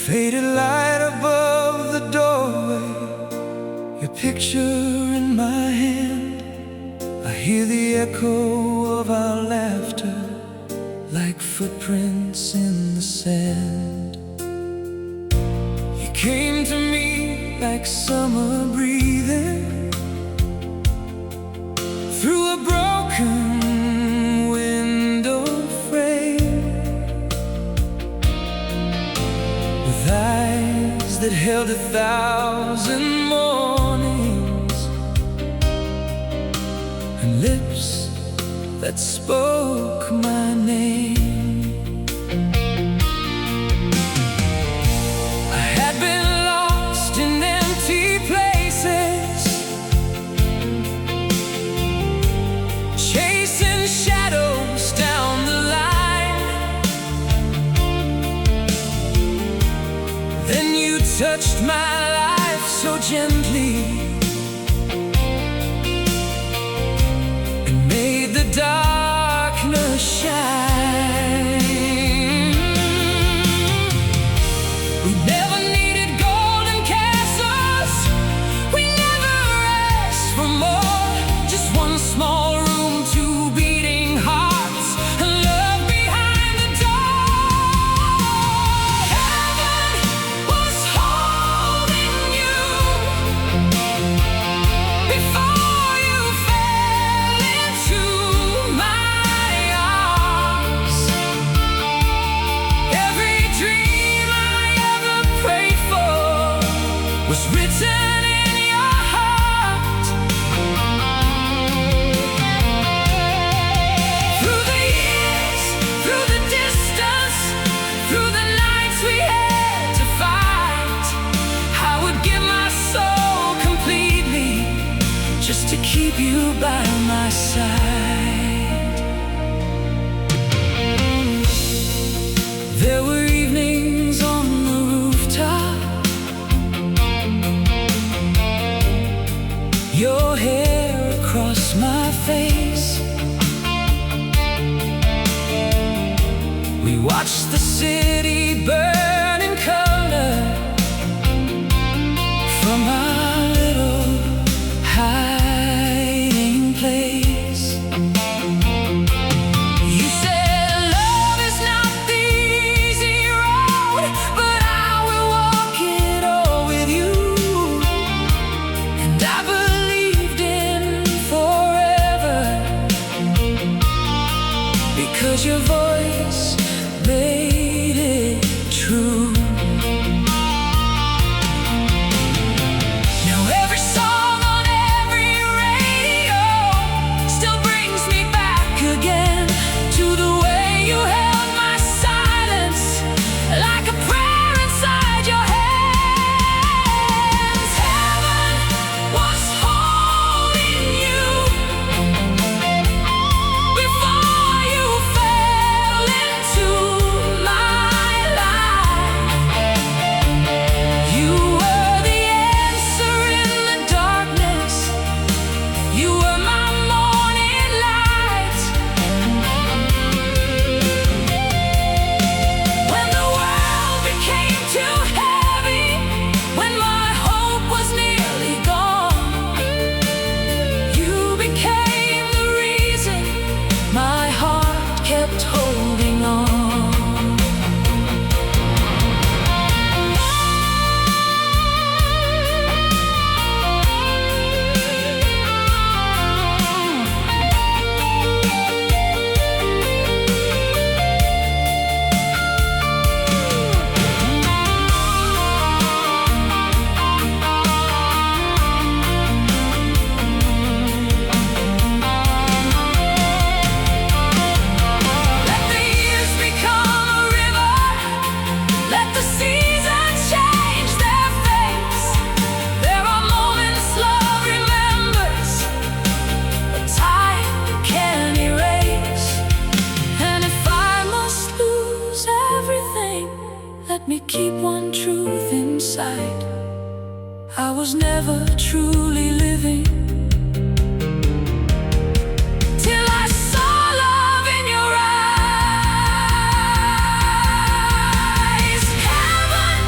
Faded light above the doorway, your picture in my hand. I hear the echo of our laughter, like footprints in the sand. You came to me like summer breathing through a broken window frame, with eyes that held 1,000 mornings and lips that spoke my name. I had been lost in empty places, chasing shadows down the line. Then you touched my life so gently and made the darkness shine. We never needed golden castles, we never asked for more. Just one small room, two beating hearts, and love behind the door. Heaven was holding you before you fell into my arms. Every dream I ever prayed for was written in your heart. Through the years, through the distance, through the nights we had to fight, I would give my soul completely just to keep you by my side. There were evenings on the rooftop, your hair across my face. We watched the city burn in color from our little hiding place. You said love is not the easy road, but I will walk it all with you. And I believed in forever, because your voice made it true. Now every song on every radio still brings me back again to the way you held my silence like a prayer inside your hands. Heaven was holding you before you fell into my life. You were the answer in the darkness, you were my morning light. When the world became too heavy, when my hope was nearly gone, you became the reason my heart kept holding on. Let the years become a river, let the seasons change their face. There are moments love remembers, but time can't erase. And if I must lose everything, let me keep one truth inside: I was never truly living till I saw love in your eyes. Heaven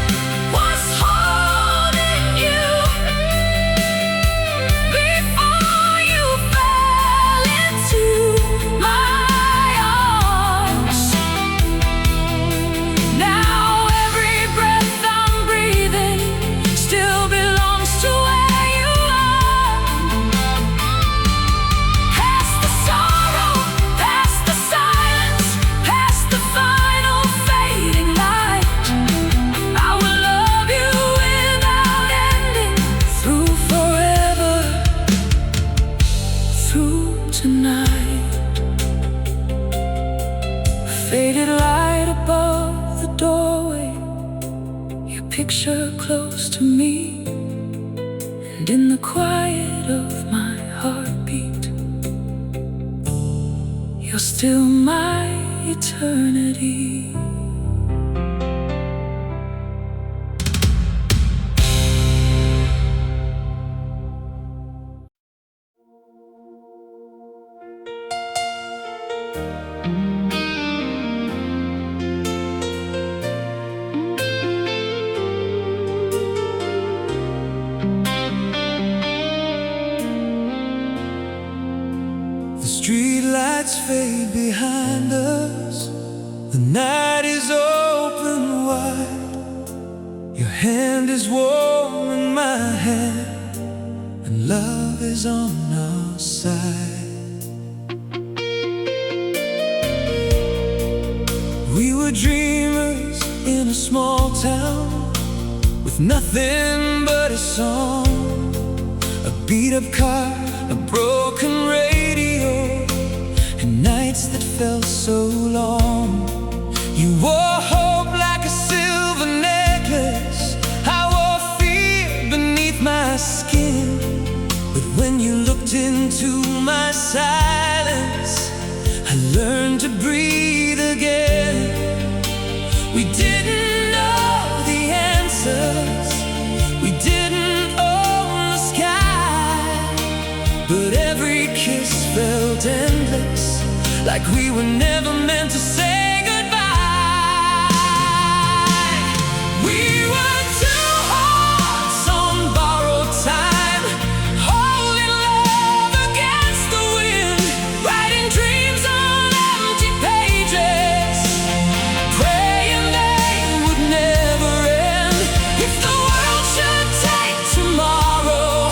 street light above the doorway, your picture close to me, and in the quiet of my heartbeat, you're still my eternity. Street lights fade behind us, the night is open wide. Your hand is warm in my hand, and love is on our side. We were dreamers in a small town, with nothing but a song, a beat-up car, a broken radio, and nights that felt so long. You wore hope like a silver necklace, I wore fear beneath my skin. But when you looked into my silence, I learned to breathe again. We didn't know the answers, we didn't own the sky, but every kiss felt endless, like we were never meant to say goodbye. We were two hearts on borrowed time, holding love against the wind, writing dreams on empty pages, praying they would never end. If the world should take tomorrow,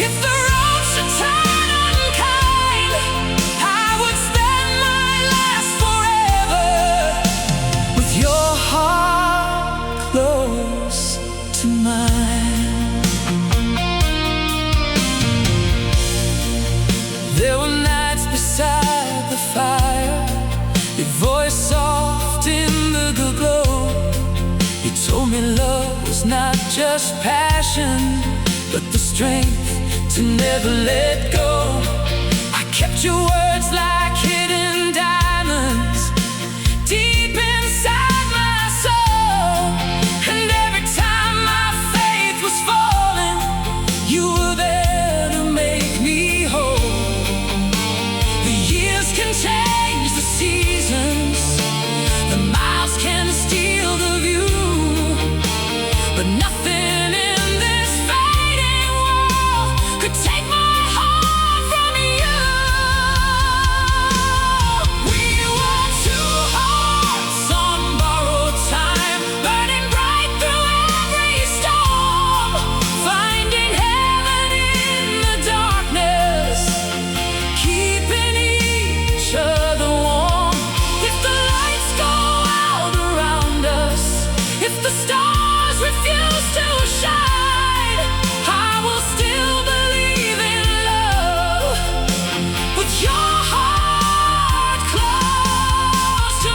if the road should turn unkind, I would spend my last forever with your heart close to mine. There were nights beside the fire, your voice soft in the glow. You told me love was not just passion, but the strength to never let go. I kept your words like hidden diamonds deep inside my soul, and every time my faith was falling, you were there to make me whole. The years can change the seasons, the miles can steal the view, but nothing in this fading world could take my heart from you. We were two hearts on borrowed time, burning bright through every storm, finding heaven in the darkness, keeping each other warm. If the lights go out around us, if the stars refuse to shine, I will still believe in love with your heart close to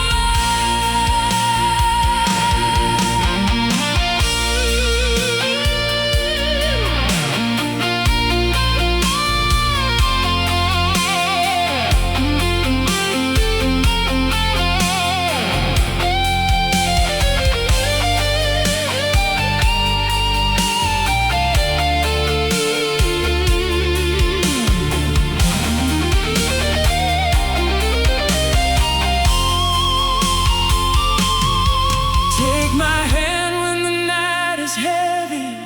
Take my hand when the night is heavy,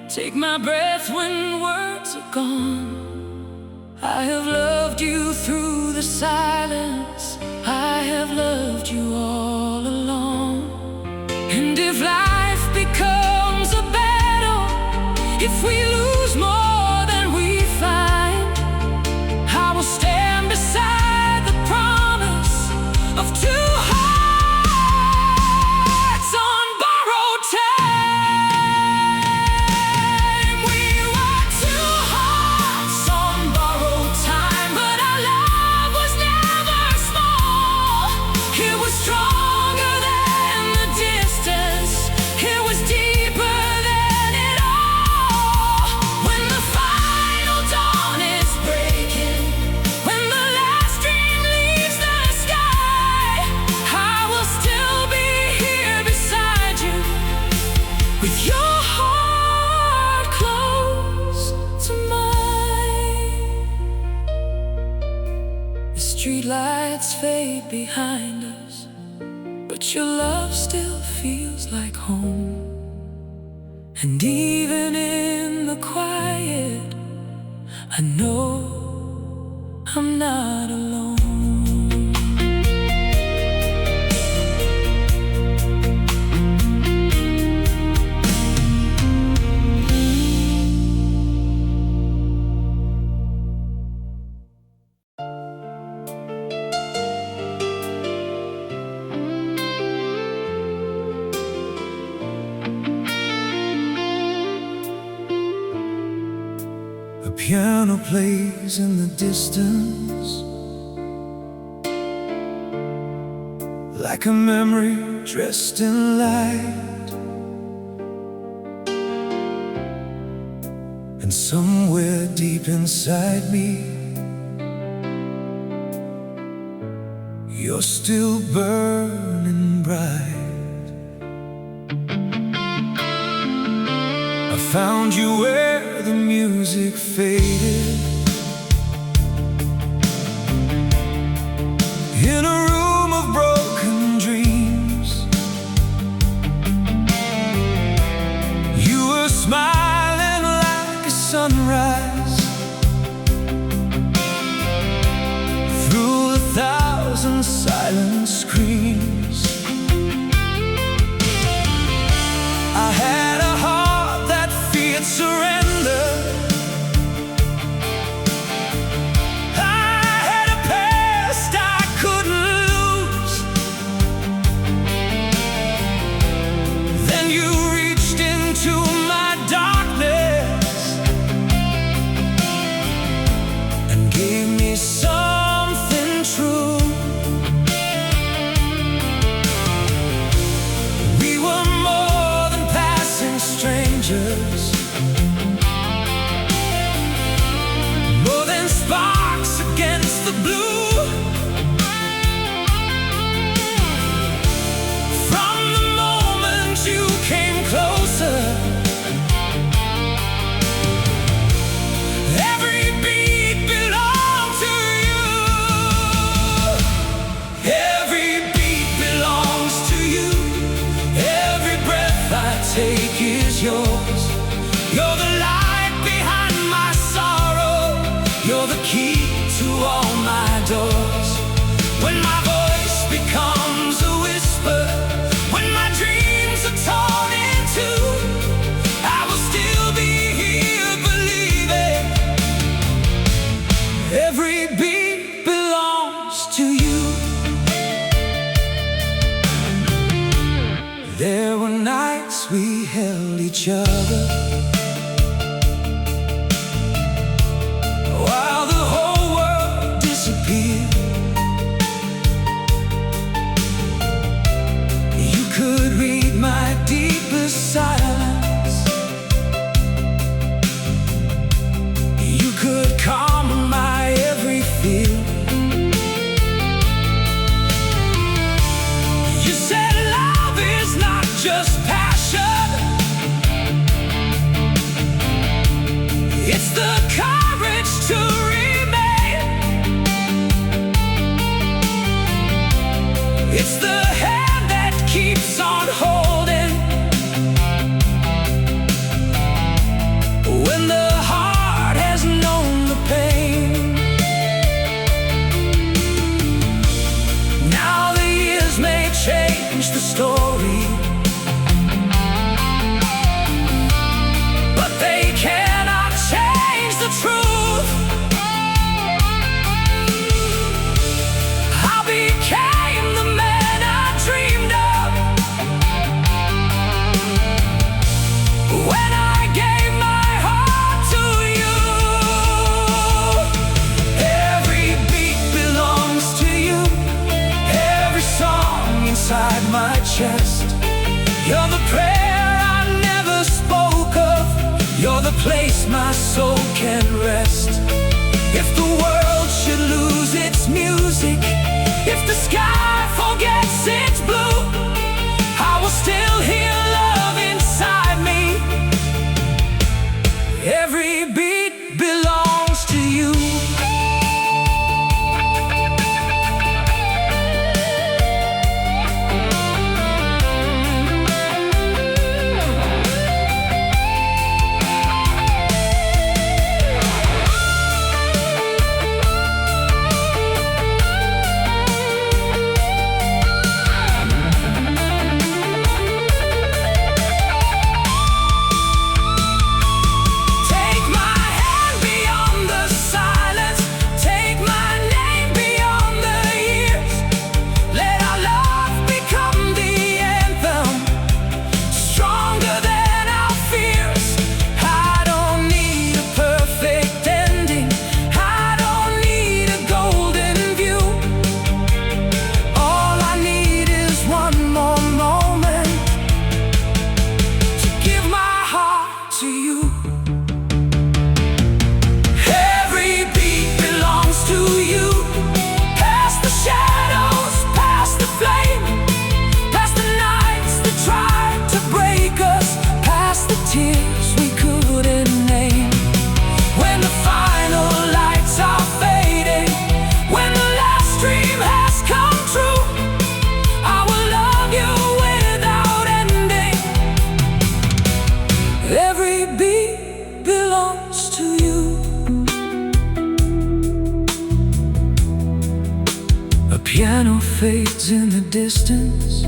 take my breath when words are gone. I have loved you through the silence, I have loved you all along. And if life becomes a battle, if we lose more than we find, I will stand beside the promise of two hearts on borrowed time. We were two hearts on borrowed time, but our love was never small. It was strong. light behind us, but your love still feels like home. And even in the quiet, I know I'm not alone. A piano plays in the distance, like a memory dressed in light. And somewhere deep inside me, you're still burning bright. I found you where the music faded, in a room of broken dreams. You were smiling like a sunrise through 1,000 silent screams. I had a heart that feared surrender. I had a past I couldn't lose. Then you reached into my darkness and gave me something true. We were more than passing strangers, more than sparks against the blue. From the moment you came closer, every beat belonged to you. Every beat belongs to you. Every breath I take is yours. You're the light behind my sorrow. You're the key to all my doors. When my voice becomes a whisper, when my dreams are torn in two, I will still be here believing. Every beat belongs to you. There were nights we held each other while the whole world disappeared. You could read my deepest silence. You could calm my every fear. You said love is not just passion, it's the courage to remain. It's the hand that keeps on holding when the heart has known the pain. Now the years may change the story, but they cannot change the truth. I became the man I dreamed of when I gave my heart to you. Every beat belongs to you. Every song inside my chest. You're the prayer I never spoke of. You're the place my soul can rest. If the world should lose its music, if the sky forgets its blue, I will still hear love inside me. Every beat belongs to you. distance,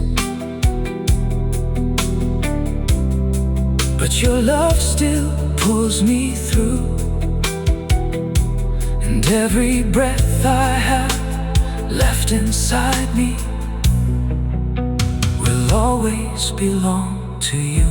but your love still pulls me through. And every breath I have left inside me will always belong to you.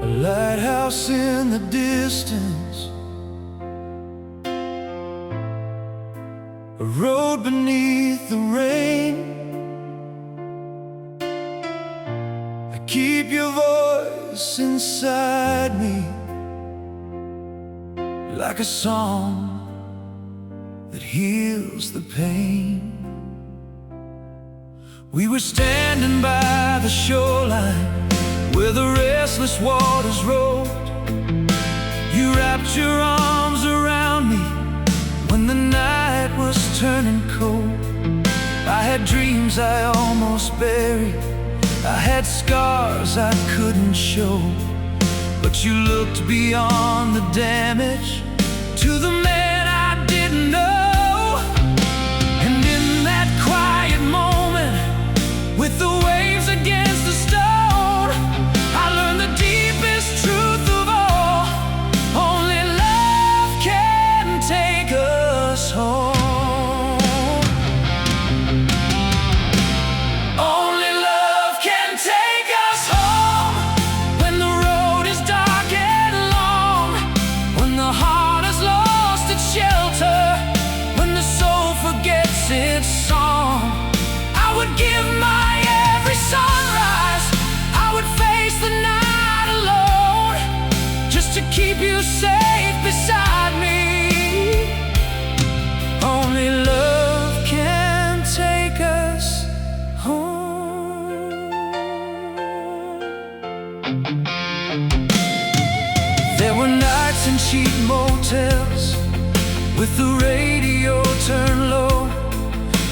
A lighthouse in the distance, a road beneath the rain. I keep your voice inside me like a song that heals the pain. We were standing by the shoreline where the restless waters rolled. You wrapped your arms around me when the night was turning cold. I had dreams I almost buried, I had scars I couldn't show, but you looked beyond the damage to the man I didn't know. And in that quiet moment, with the waves against the stone, I learned the deepest truth of all: only love can take us home. Only love can take us home when the road is dark and long, when the heart has lost its shelter, when the soul forgets its song. I would give my every sunrise, I would face the night alone, just to keep you safe beside me. Only love can take us home. There were nights in cheap motels with the radio turned low.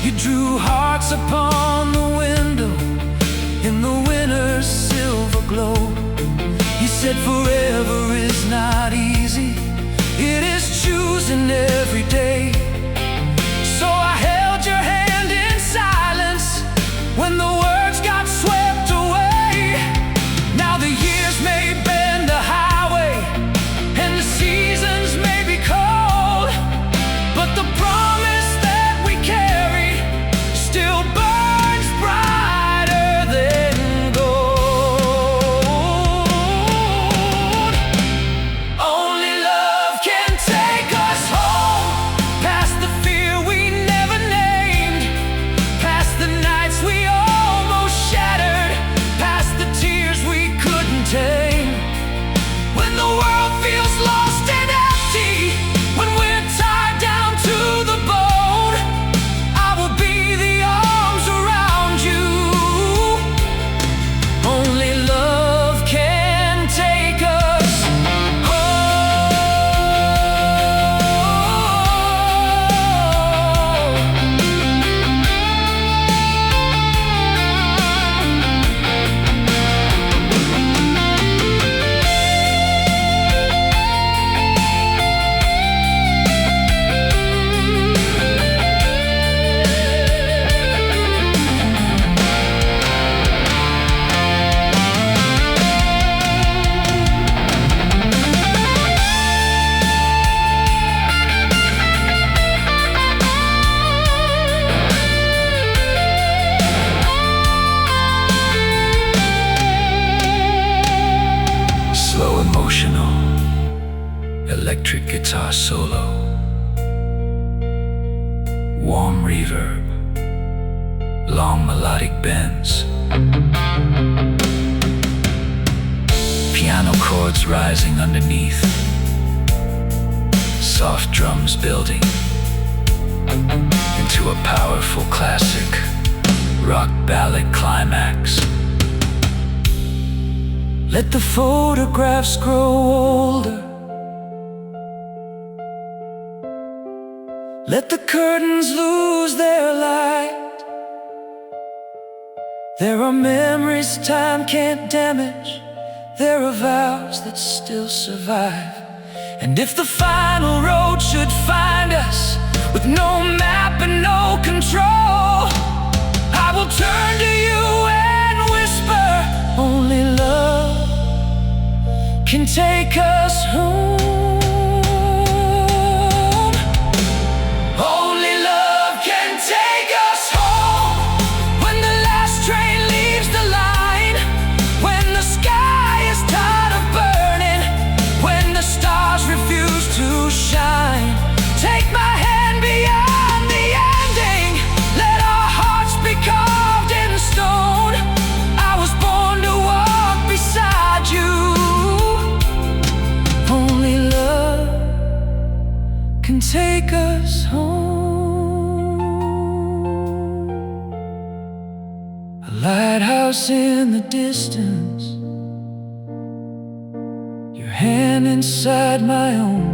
You drew hearts upon the window in the winter's silver glow. You said forever is not easy, it is choosing every day. So I held your hand in silence when the words got swept away. Now the years may bend a highway and the seasons may be cold, but the promise that we carry still burns brighter than gold. Only love can take us home, past the fear we never named, past the nights we almost shattered, past the tears we couldn't tame. When the world feels lost and empty, when we're tied down to the bone, I will be the arms around you. Only love can take us slow emotional electric guitar solo, warm reverb, long melodic bends, piano chords rising underneath, soft drums building into a powerful classic rock ballad climax. Let the photographs grow older, Let the curtains lose their light. There are memories time can't damage. There are vows that still survive. And if the final road should find us with no map and no control, I will turn to you and whisper, only love can take us home. Only love can take us home. When the last train leaves the line, when the sky is tired of burning, when the stars refuse to shine, take my hand beyond the ending. Let our hearts be carved in stone. I was born to walk beside you. Only love can take us home. A lighthouse in the distance, your hand inside my own.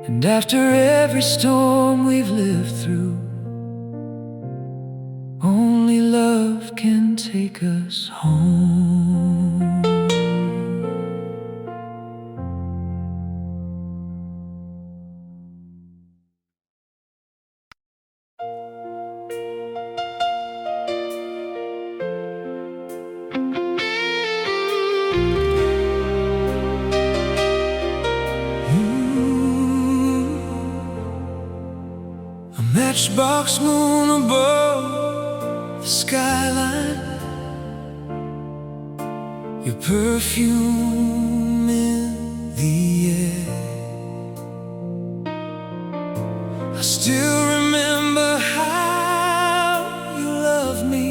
And after every storm we've lived through, only love can take us home. Matchbox moon above the skyline, your perfume in the air. I still remember how you loved me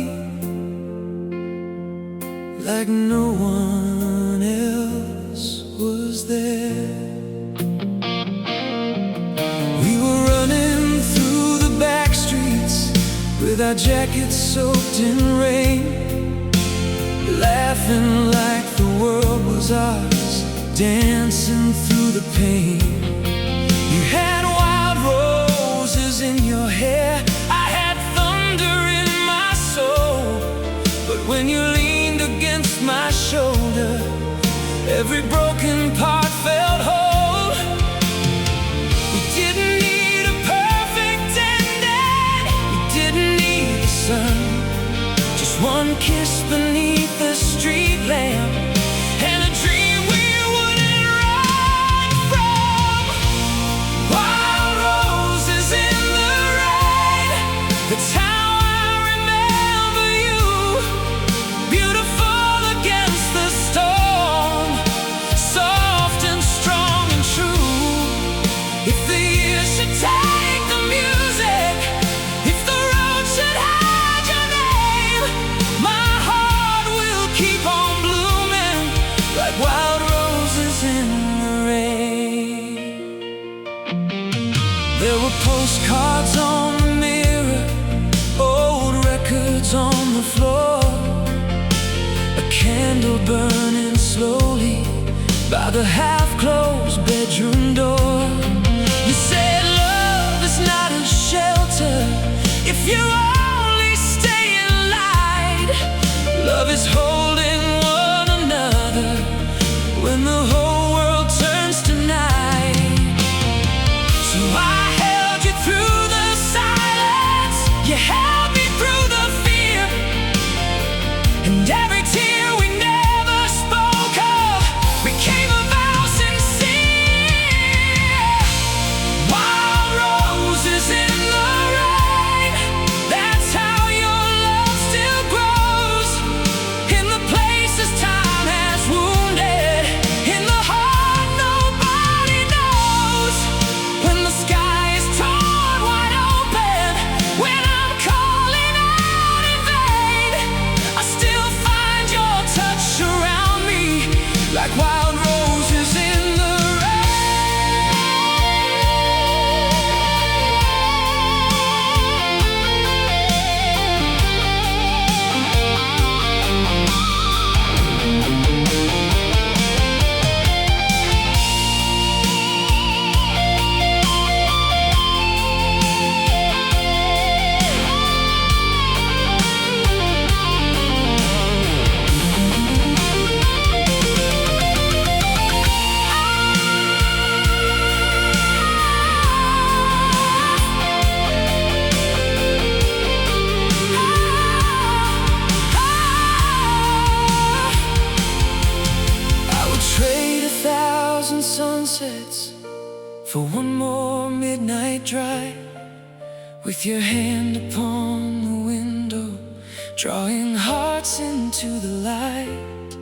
like no one else was there. We were running through the back streets with our jackets soaked in rain, laughing like the world was ours, dancing through the pain. You had wild roses in your hair, I had thunder in my soul. But when you leaned against my shoulder, every broken part felt whole. We didn't need a perfect ending, we didn't need the sun, just one kiss beneath the street lamp, and a dream we wouldn't run from. Wild roses in the rain, that's how I remember you. Beautiful against the storm, soft and strong and true. If the years should take the music, if the road should hide your name, my heart will keep on blooming like wild roses in the rain. There were postcards on the mirror, old records on the floor, a candle burning slowly by the half-closed bedroom door. You said love is not a shelter if you only stay in light. Love is holding one another when the whole world turns to night. So I held you through the silence, you held me through the fear, and every tear we never spoke of became a vow sincere. Wild roses in the rain, that's how your love still grows in the with your hand upon the window, drawing hearts into the light.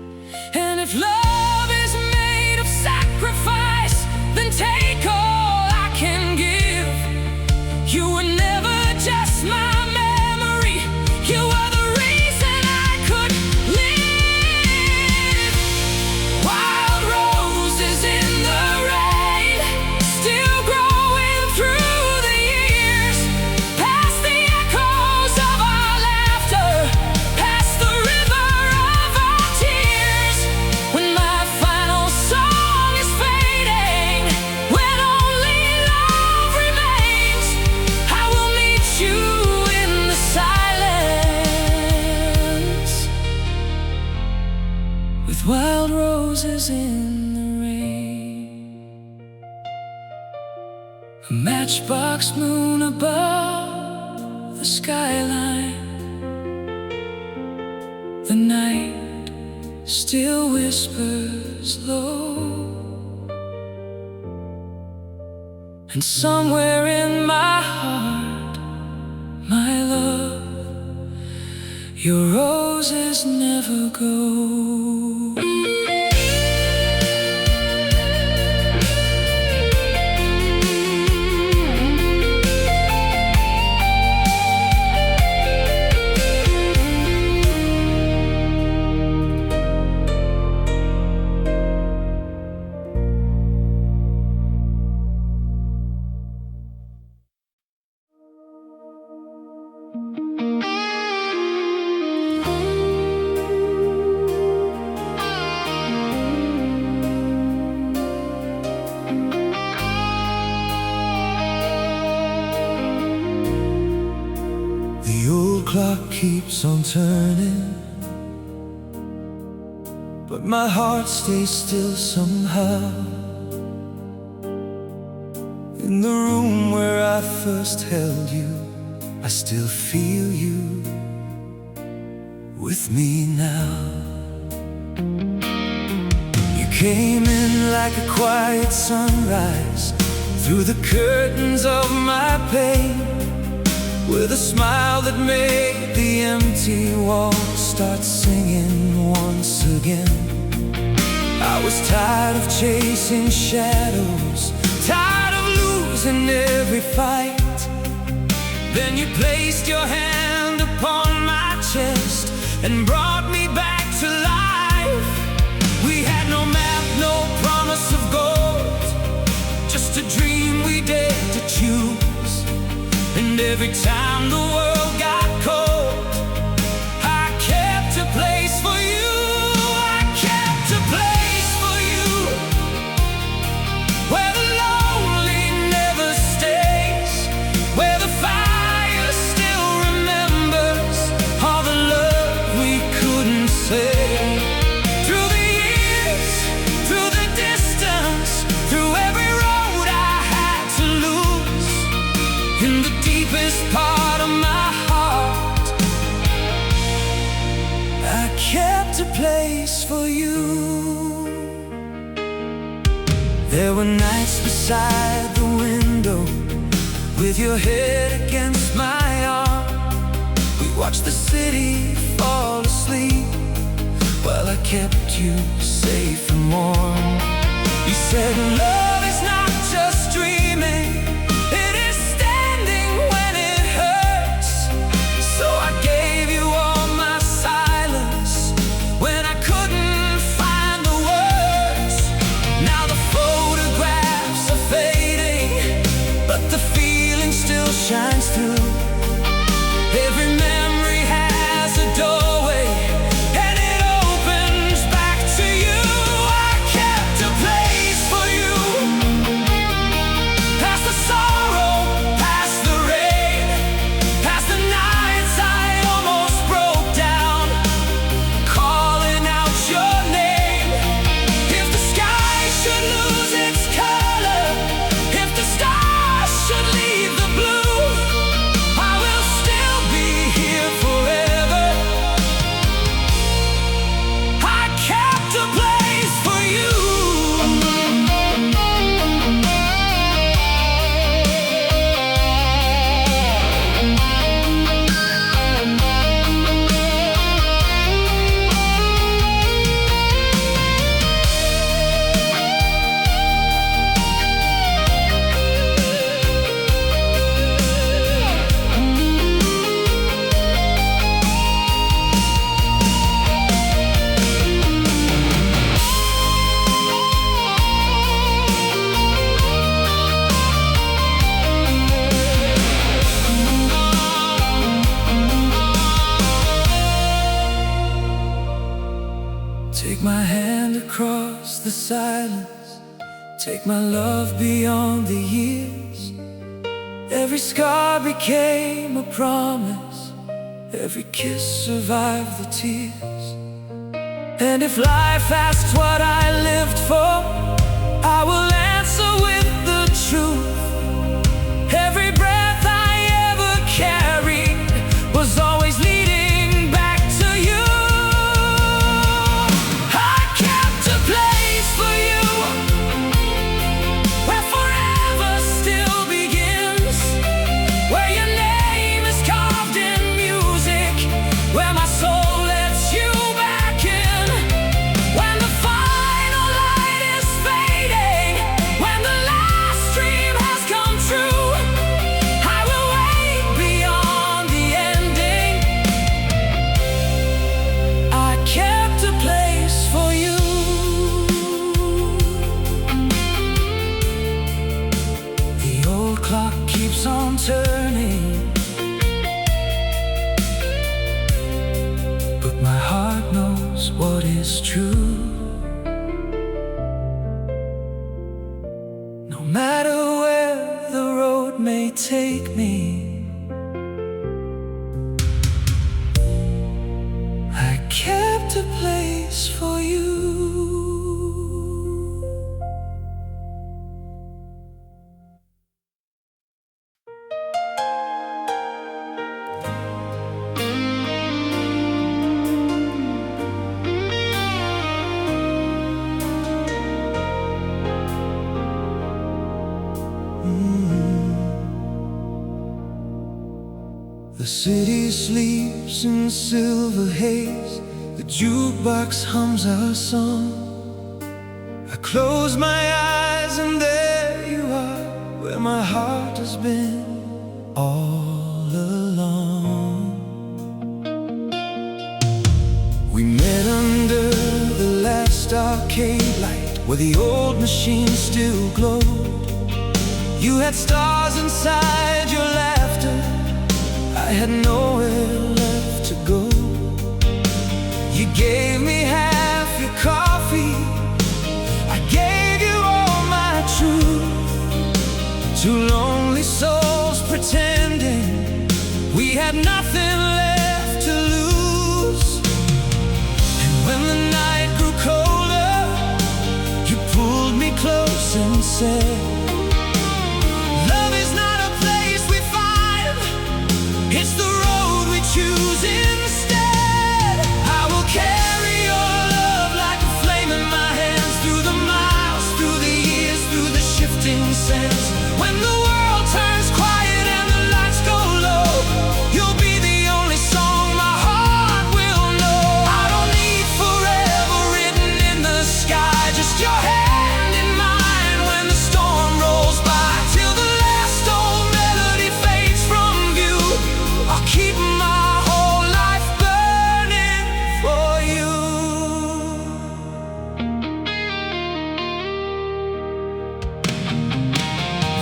And if love is made of sacrifice, then take all I can give. You were never just my memory, you were the reason I could live. Wild roses in the rain, still growing through the years, past the echoes of our laughter, past the river of our tears. When my final song is fading, when only love remains, I will meet you in the silence, with wild roses in the rain. A matchbox moon above the skyline, the night still whispers low, and somewhere in my heart, my love, your roses never go. The old clock keeps on turning, but my heart stays still somehow. In the room where I first held you, I still feel you with me now. You came in like a quiet sunrise through the curtains of my pain, with a smile that made the empty walls start singing once again. I was tired of chasing shadows, tired of losing every fight. Then you placed your hand upon my chest and brought me back to life. We had no map, no promise of gold, just a dream we dared to choose. And every time the world got cold, I kept a place for you. I kept a place for you, where the lonely never stays, where the fire still remembers all the love we couldn't say. Through the years, through the distance, through every road I had to lose, in the deepest part of my heart, I kept a place for you. There were nights beside the window, with your head against my arm. We watched the city fall asleep while I kept you safe and warm. You said love is not just dreaming, it is standing when it hurts. So I gave you all my silence when I couldn't find the words. Now the photographs are fading, but the feeling still shines through. Every memory has a doorway, and it opens back to you. I kept a place for you, past the sorrow, past the rain, past the nights I almost broke down, calling out your name. If the sky should lose its color, if the stars should leave the blue, the silence, take my love beyond the years. Every scar became a promise, every kiss survived the tears. And if life asks what I lived for, I will answer with the truth. Every breath I ever carried was always leading back to you. I kept a place for you, where forever still begins, where your name is carved in music, where my soul lets you back in. When the final light is fading, when the last dream has come true, I will wait beyond the ending. I kept a place for you. The old clock keeps on turning, but my heart knows what is true. No matter where the road may take me, I kept a place for you. The city sleeps in silver haze, the jukebox hums our song. I close my eyes and there you are, where my heart has been all along. We met under the last arcade light, where the old machine still glowed. You had stars inside your laughter, I had nowhere left to go. You gave me half your coffee, I gave you all my truth. Two lonely souls pretending we had nothing left to lose. And when the night grew colder, you pulled me close and said, love is not a place we find, it's the road we choose instead. I will carry your love like a flame in my hands, through the miles, through the years, through the shifting sands. When the world turns quiet and the lights go low, you'll be the only song my heart will know. I don't need forever written in the sky, just your hand in mine when the storm rolls by. Till the last old melody fades from view, I'll keep my whole life burning for you.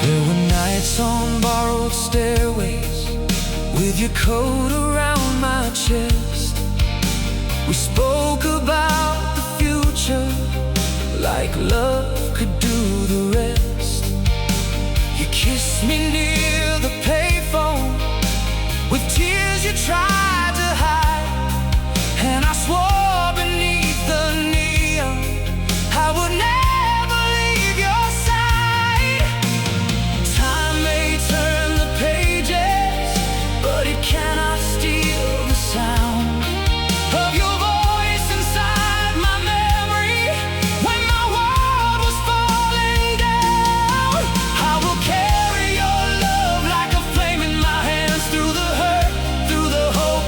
There were nights on borrowed stairways, with your coat around my chest. We spoke about the future, like love could do the rest. You kissed me near the payphone, with tears you tried to hide. And I swore beneath the neon I would never leave your side. Time may turn the pages, but it cannot steal the sound of your voice inside my memory when my world was falling down. I will carry your love like a flame in my hands, through the hurt, through the hope,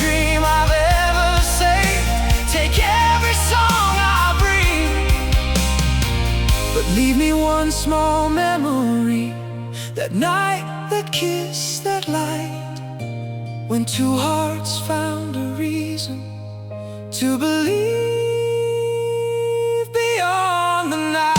dream I've ever saved. Take every song I bring, but leave me one small memory. That night, that kiss, that light, when two hearts found a reason to believe beyond the night.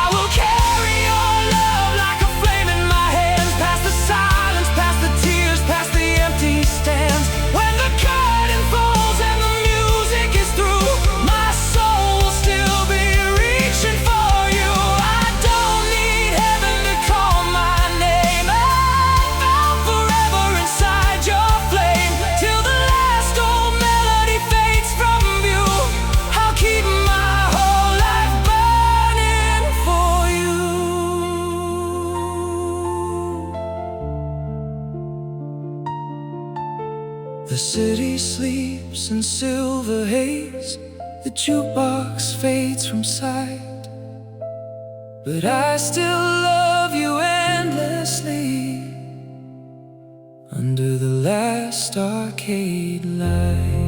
I will carry your love like a flame in my hands, past the silence, past the tears, past the empty stands. When the curtain falls and the music is through, my soul will still be reaching for you. I don't need heaven to call my name. I'm found forever inside your flame. Till the last old melody fades from view, I'll keep my whole life burning for you. The city sleeps in silver haze, the jukebox fades from sight, but I still love you endlessly under the last arcade light.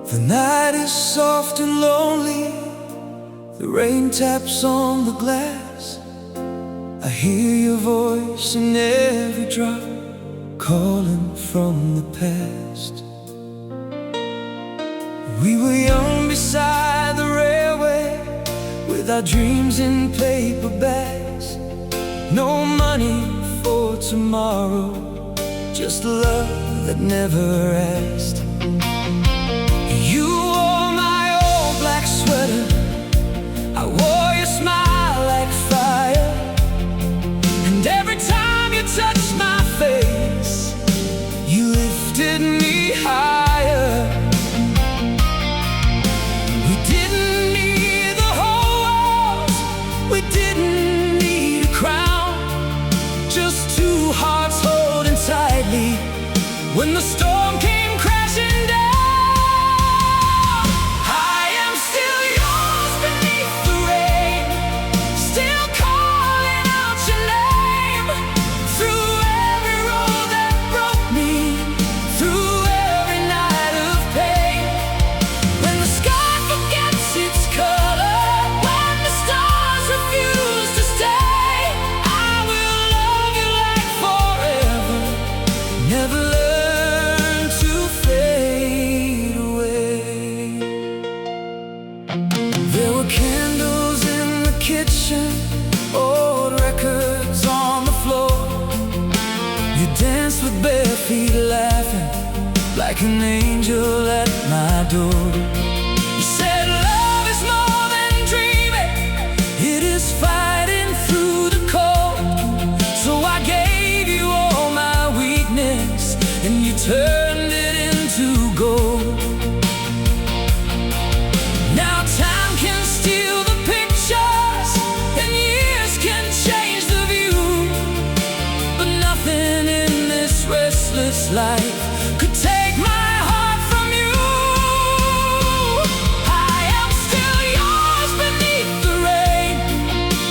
The night is soft and lonely, the rain taps on the glass. I hear your voice in every drop, calling from the past. We were young beside the railway, with our dreams in paper bags. No money for tomorrow, just love that never asked. You wore my old black sweater, I wore your smile like fire, and every time you touched my face, you lifted me higher. We didn't need the whole world, we didn't need a crown, just two hearts holding tightly when the storm came crashing down. Old records on the floor, you danced with bare feet, laughing like an angel at my door. You said love is more than dreaming, it is fighting through the cold. So I gave you all my weakness, and you turned it into gold. Now time can steal the pictures, and years can change the view, but nothing in this restless life could take my heart from you. I am still yours beneath the rain,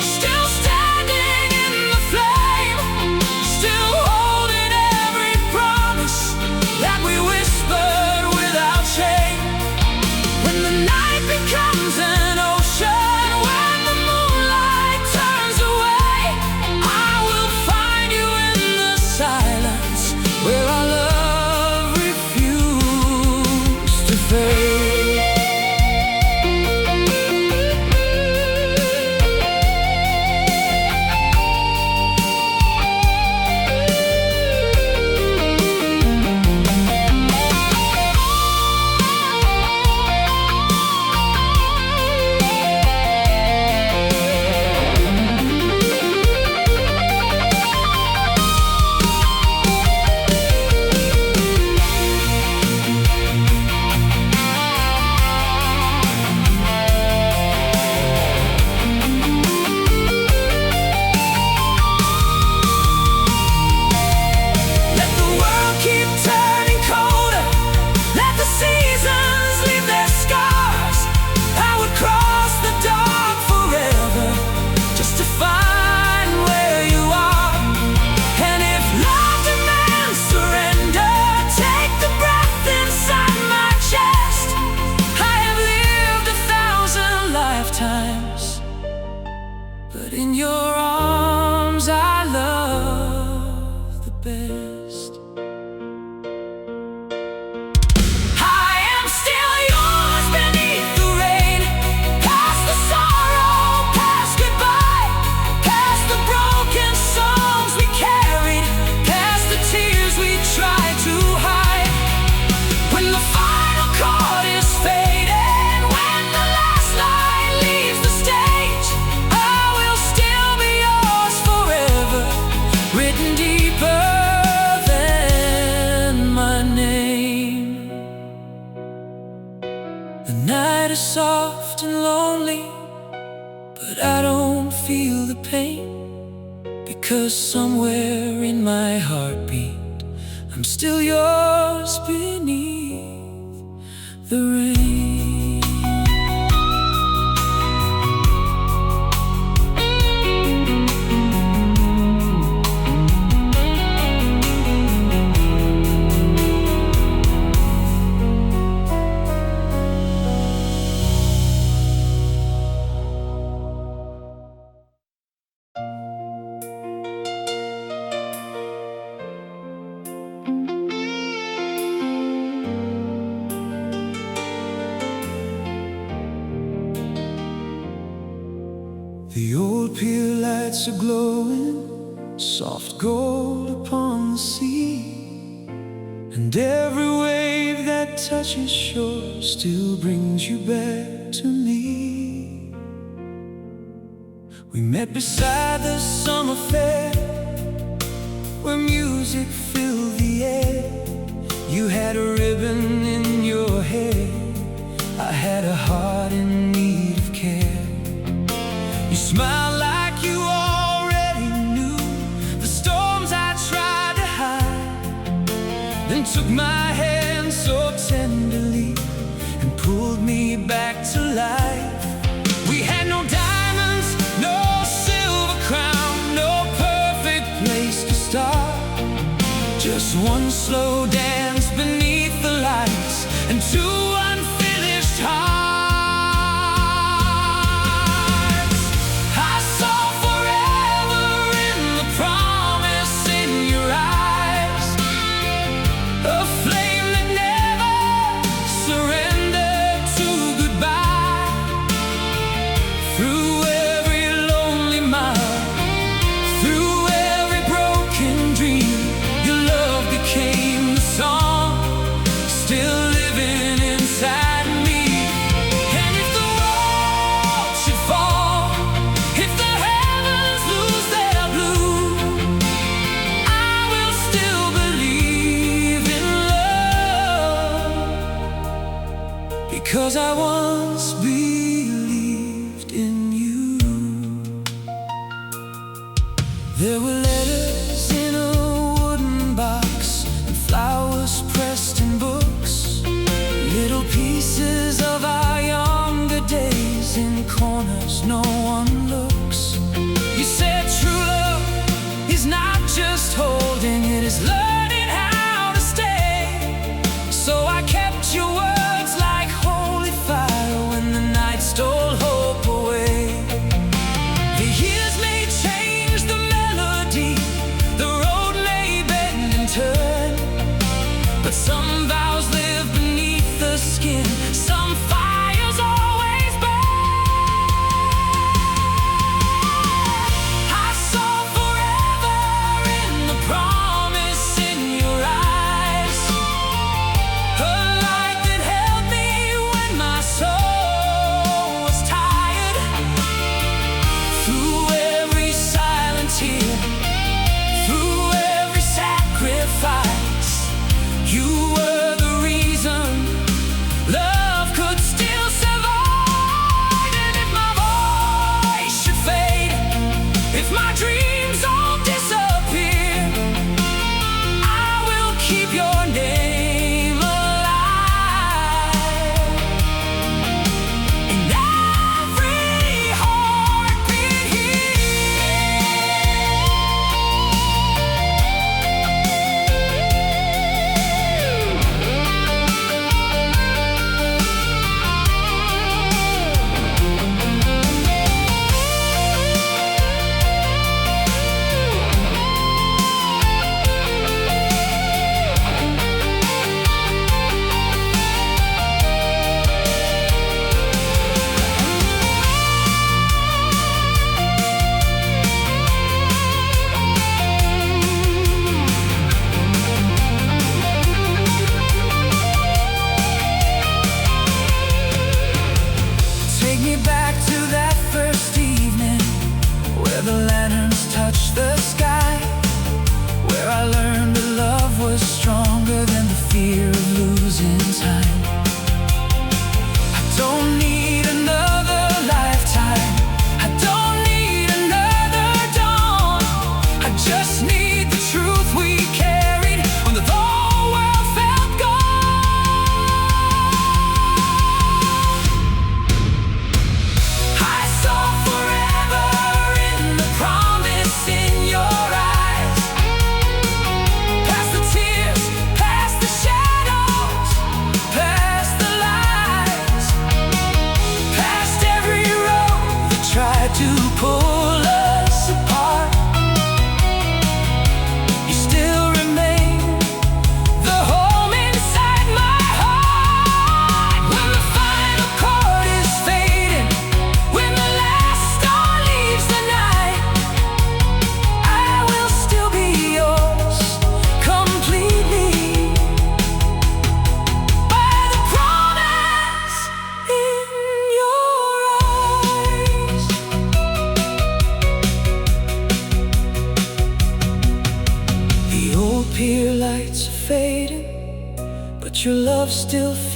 still standing in the flame, still holding every promise that we whispered without shame. When the night becomes an ocean, when the moonlight turns away, I will find you in the silence where our love refused to fade. The night is soft and lonely, but I don't feel the pain, because somewhere in my heartbeat I'm still yours beneath the rain. The old pier lights are glowing, soft gold upon the sea, and every wave that touches shore still brings you back to me. We met beside the summer fair, where music filled the air. You had a ribbon in your hair, I had a heart in need of care. You smiled like you already knew the storms I tried to hide, then took my hand so tenderly and pulled me back to life. We had no diamonds, no silver crown, no perfect place to start, just one slow dance beneath the lights and two unfinished hearts. Because I once believed in you. There were letters in a wooden box and flowers pressed in books, little pieces of our younger days in corners no one looks. You said true love is not just holding, it is learning how to stay. So I kept your word stole hope away. The years may change the melody, the road may bend and turn, but some vows live beneath the skin, some fires always burn. I saw forever in the promise in your eyes, a light that held me when my soul stronger than the fear of losing time. I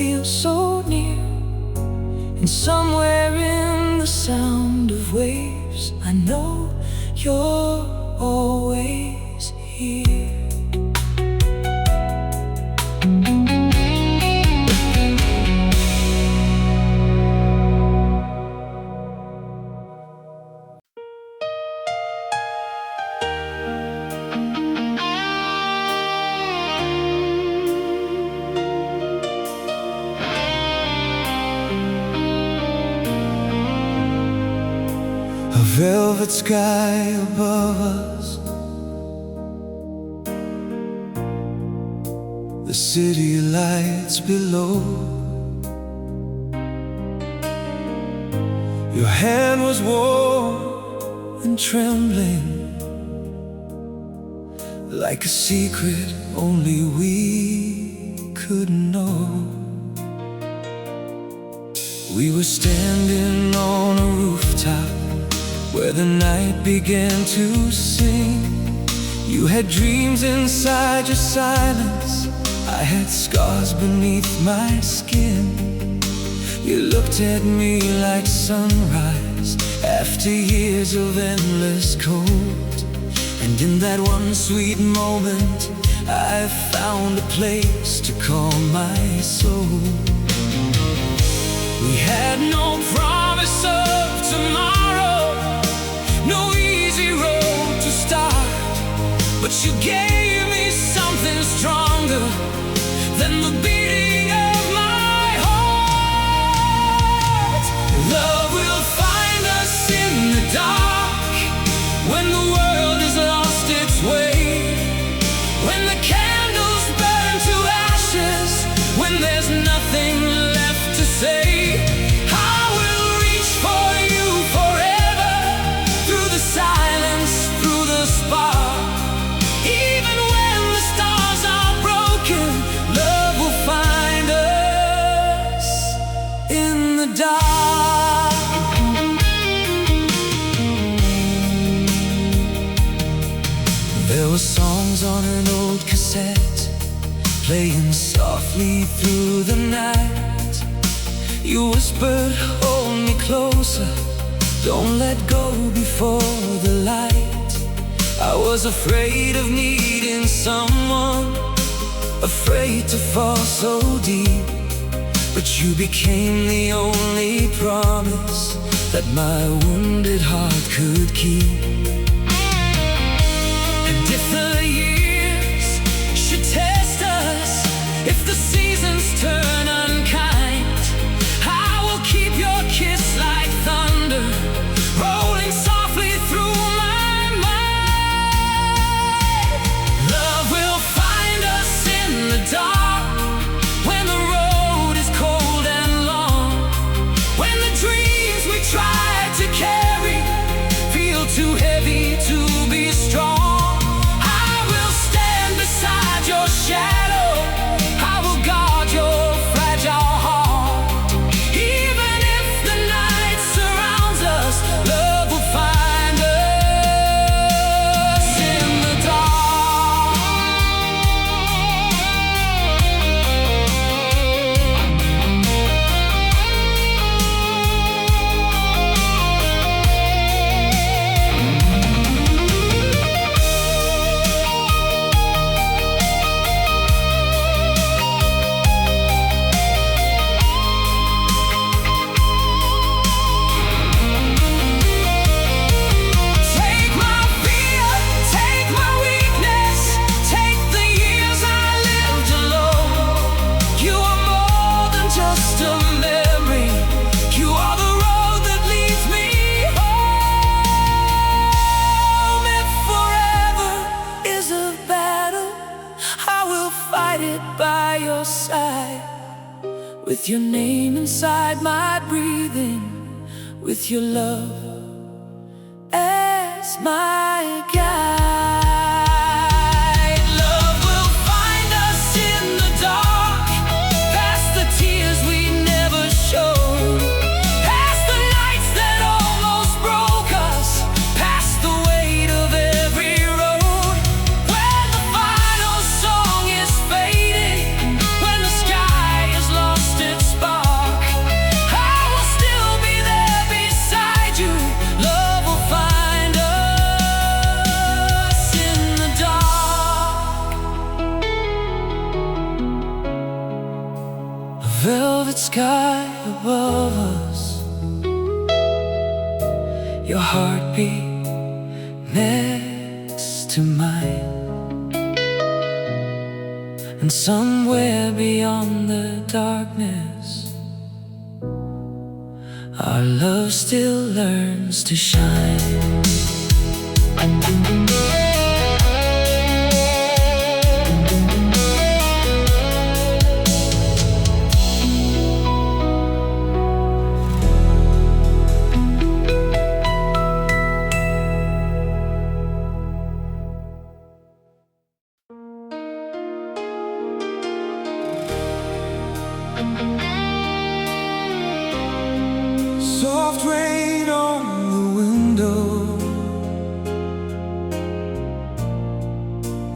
feel so near. And somewhere in the sound of waves, I know you're always here. A velvet sky above us, the city lights below. Your hand was warm and trembling, like a secret only we could know. We were standing on a rooftop where the night began to sing. You had dreams inside your silence, I had scars beneath my skin. You looked at me like sunrise after years of endless cold. And in that one sweet moment, I found a place to calm my soul. We had no promise of tomorrow, no easy road to start, but you gave me something stronger than the beating of my heart. Love will find us in the dark, when the world has lost its way, when the candles burn to ashes, when there's nothing left to say. I will reach for you forever, through the silence, through the spark. Even when the stars are broken, love will find us in the dark. There were songs on an old cassette, playing softly through the night. You whispered, hold me closer, don't let go before the light. I was afraid of needing someone, afraid to fall so deep, but you became the only promise that my wounded heart could keep. And if the years should test us, if the seasons turn unkind, I will keep your kiss like thunder, rolling softly through my mind. Love will find us in the dark, when the road is cold and long, when the dreams we tried to carry feel too heavy to be strong. I will stand beside your shadow, I will guard your fragile heart. Even if the night surrounds us, love will find us in the dark. Take my fear, take my weakness, take the years I lived alone. You are more than just a memory, you are the road that leads me home. If forever is a battle, I will fight it by your side, with your name inside my breathing, with your love as my guide. Love will find us in the dark, past the tears we never showed, past the nights that almost broke us, past the weight of every road. When the final song is fading, when the sky is lost velvet sky above us, your heartbeat next to mine, and somewhere beyond the darkness, our love still learns to shine. Soft rain on the window,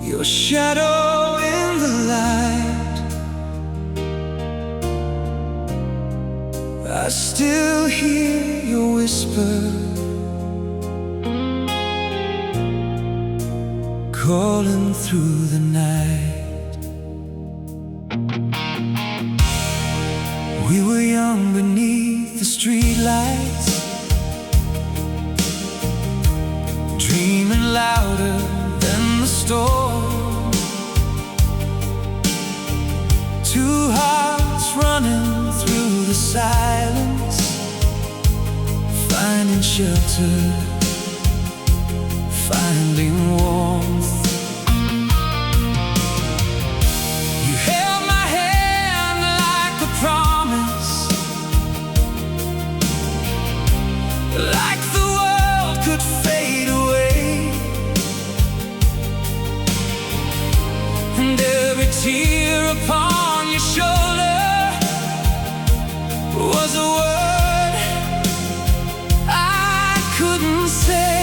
your shadow in the light. I still hear your whisper calling through the night. We were young beneath the streetlights, dreaming louder than the storm. Two hearts running through the silence, finding shelter, finding warmth. You held my hand like a promise, like the world could fade away, and every tear upon your shoulder was a word I couldn't say.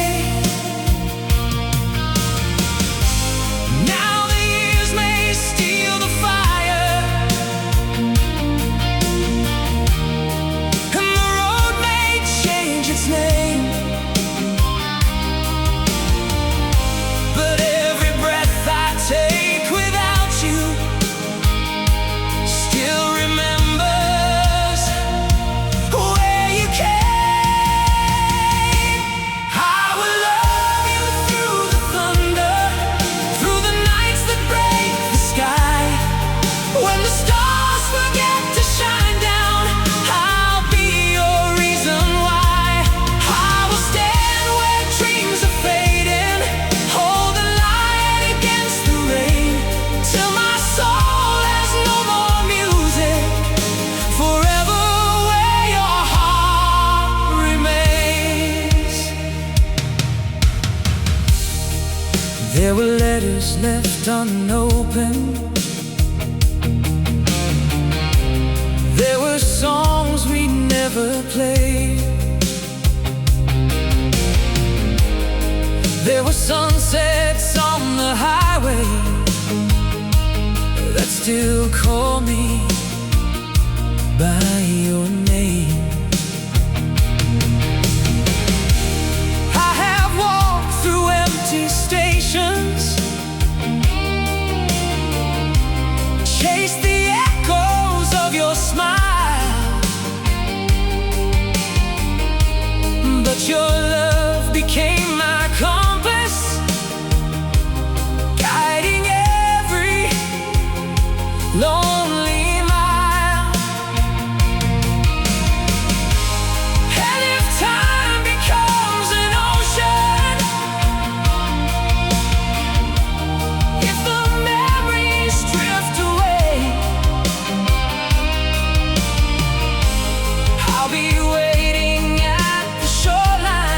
Now the years may steal the fire, and the road may change its name, but every breath I take without you still remembers where you came. I will love you through the thunder, through the nights that break the sky. When the stars forget to shine down, I'll be your reason why. I will stand where dreams are fading, hold the light against the rain, till my soul has no more music, forever where your heart remains. There were letters left unopened, there were songs we never played, there were sunsets on the highway that still call me by your name. I have walked through empty stations, chased the echoes of your smile, but your love became my compass, guiding every lonely mile. And if time becomes an ocean, if the memories drift away, I'll be waiting at the shoreline,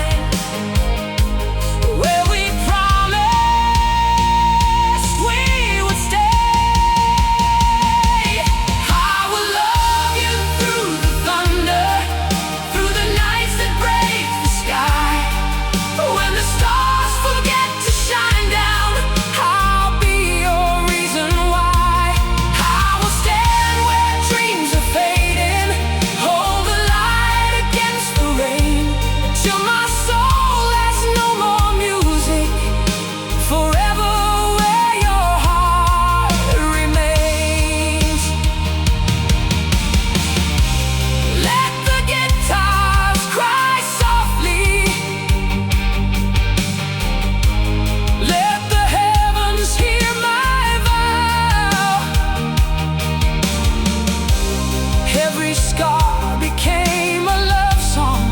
every scar became a love song.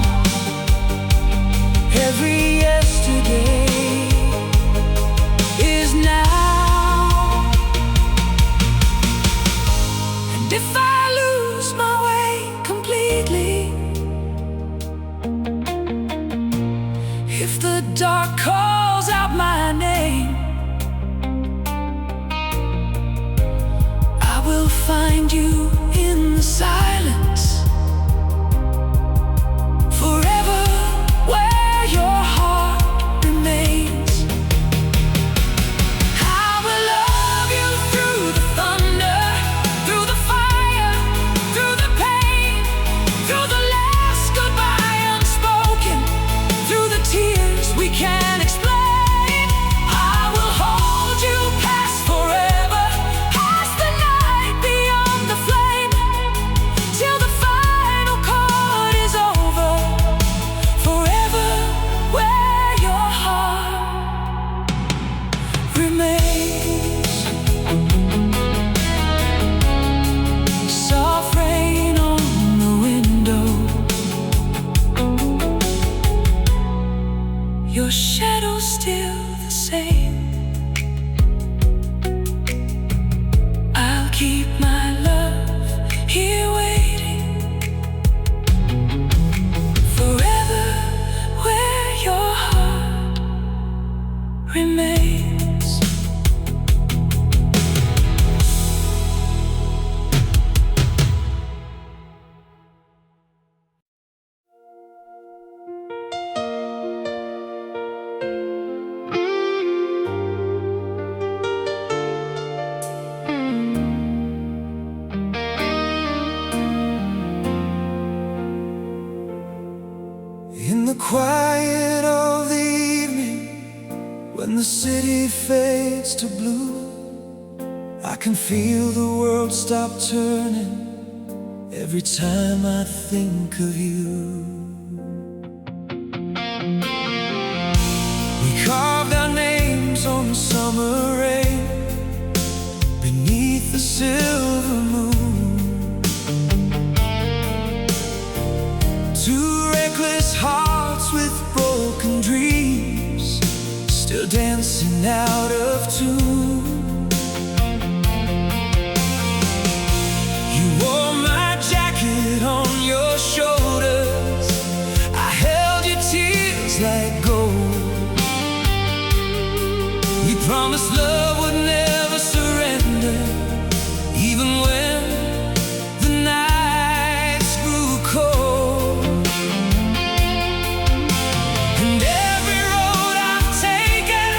Every yesterday is now. And if I lose my way completely, if the dark calls out my name, I will find you in the silence, forever where your heart remains. I will love you through the thunder, through the fire, through the pain, through the last goodbye unspoken, through the tears we can't explain. I will hold you past forever, past the night beyond the flame, till the final chord is over, forever where your heart remains. Soft rain on the window, your shadow's still the same. I'll keep my love here waiting, forever where your heart remains. In the quiet of the evening, when the city fades to blue, I can feel the world stop turning every time I think of you. We carved our names on the summer rain beneath the silver moon. Two reckless hearts with broken dreams, still dancing out of tune. You wore my jacket on your shoulders, I held your tears like gold. We promised love would never surrender, even when the nights grew cold. And every road I've taken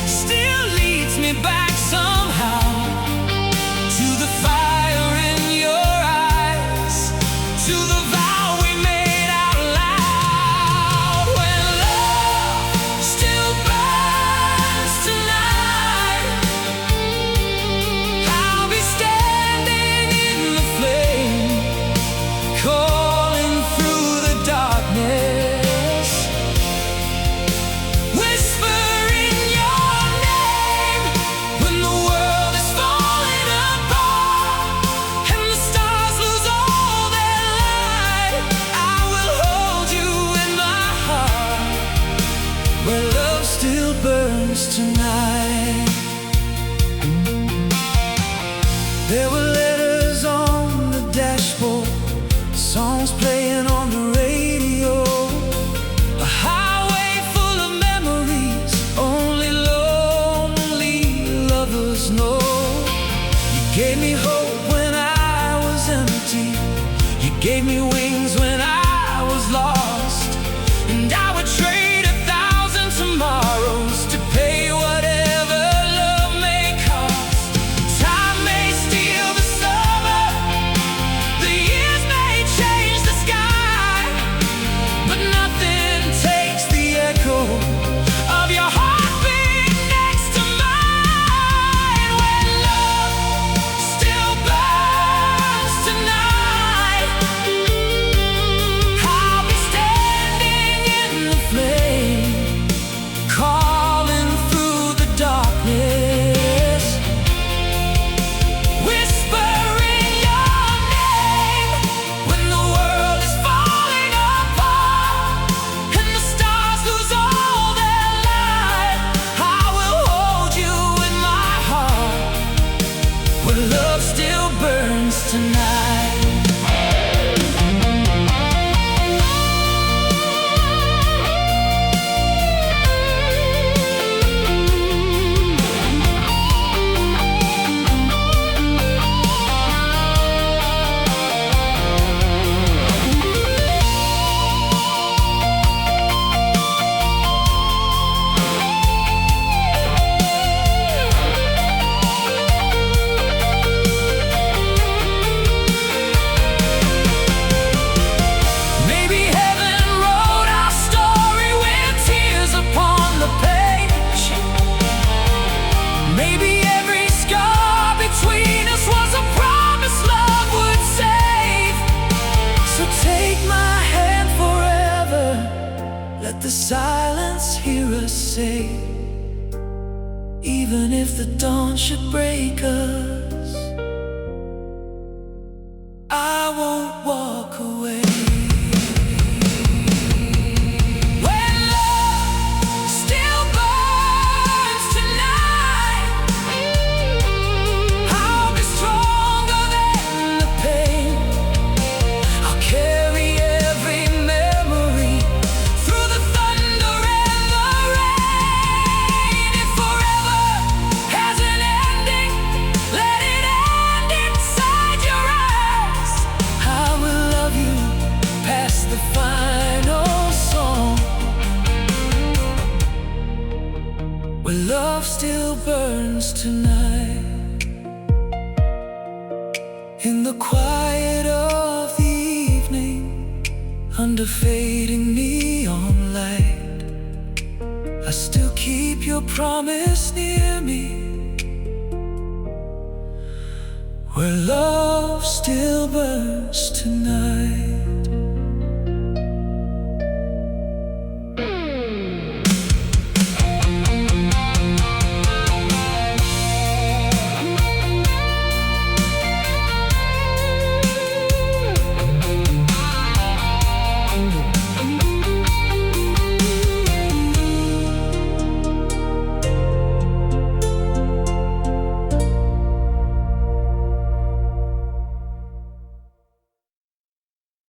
still leads me back somehow to the fire in your eyes, to the vow we made out loud. When love still burns tonight, I'll be standing in the flame, calling through the darkness, whispering your name. When the world is falling apart and the stars lose all their light, I will hold you in my heart, where love still burns tonight. There were letters on the dashboard, songs playing on the radio, a highway full of memories only lonely lovers know. You gave me hope when I was empty, you gave me wings when I was lost, and I would trade 1,000 tomorrows to pay whatever love may cost. Time may steal the summer, the years may change the sky, but nothing takes the echo of your heartbeat next to mine. When love still burns tonight, Let the silence hear us say, even if the dawn should break us, I won't walk away. When love still burns tonight, I'll be stronger than the pain. I'll carry every memory through the thunder and the rain. If forever has an ending, let it end inside your eyes. I will love you past the final song, where love still burns tonight. In the quiet of the evening, under fading neon light, I still keep your promise near me, where love still burns